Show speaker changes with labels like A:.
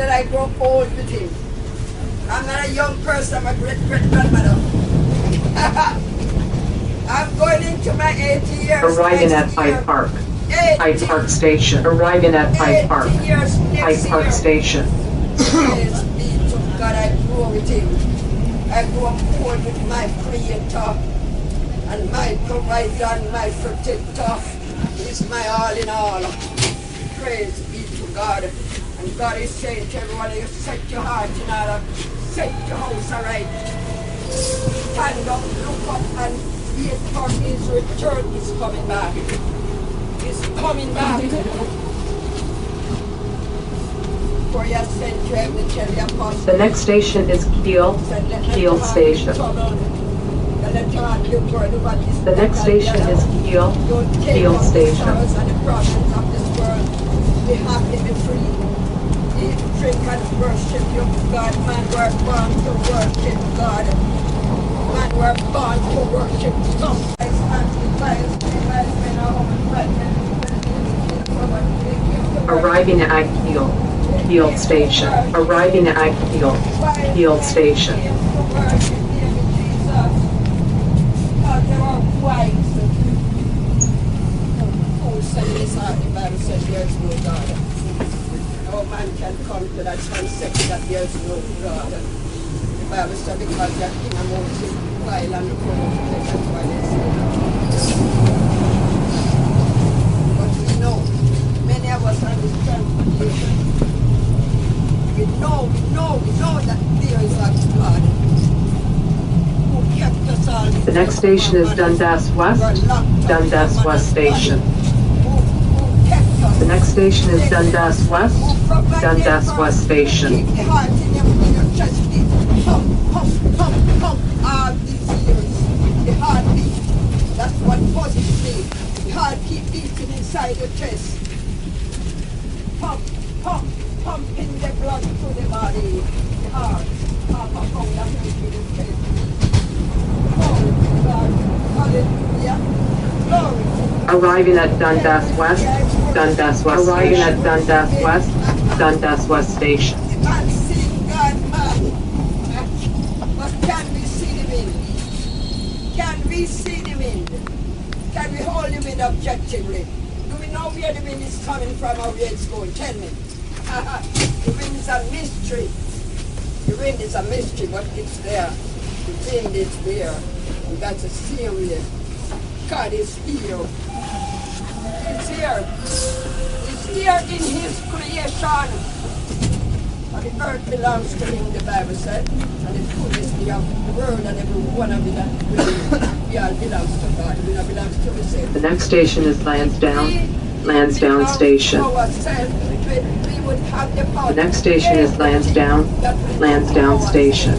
A: that I grow old with him. I'm not a young person, I'm a great-great-grandmother. I'm going into my 80 years.
B: Arriving at Hyde Park. Hyde Park Station. Arriving at Hyde Park. Hyde Park Station.
A: Praise be to God, I grew with him. I grew up old with my Creator and my provider and my protector. He's my all in all. Praise be to God. And God is saying to everyone, you set your heart in order, set your house aright. Stand up, look up, and wait for his return. He's coming back. He's coming back. For you sent to heaven to tell the apostles.
B: The next station is Kiel Station. The next station is Kiel Station.
A: And the problems of this world. Be happy, be free. Eat, drink, and worship your God. Man, we're born to worship God. Man, we're born to worship God.
B: Arriving at Kiel Station. Arriving at Kiel Station.
A: The Bible says there's no God. No man can come to that concept that there's no God. The Bible says because that king amongst him while and the that's why they say that. But we know, many of us understand transportation. We know that there is a God who kept us all.
B: The next station is Dundas West Station. The next station is Dundas West Station.
A: Keep the heart in your chest beat. Pump, all these years. The heartbeat. That's what causes me. The heart keep beating inside your chest. Pumping the blood through the body. The heart. Pump, that's through the chest. Oh, God. Hallelujah.
B: Arriving at Dundas West. Arriving at Dundas West Station.
A: Man seen God, man. But can we see him in? Can we see him in? Can we hold him in objectively? Do we know where the wind is coming from or where it's going? Tell me. The wind is a mystery. The wind is a mystery, but it's there. The wind is there. We got to see him there. God is here. He's here. He's here in his creation. And the earth belongs to him, the Bible said. And the fullness of the world and every one of it that we all belongs to God. We all belongs to the same.
B: The next station is Lansdowne Station. The next station is Lansdowne Station.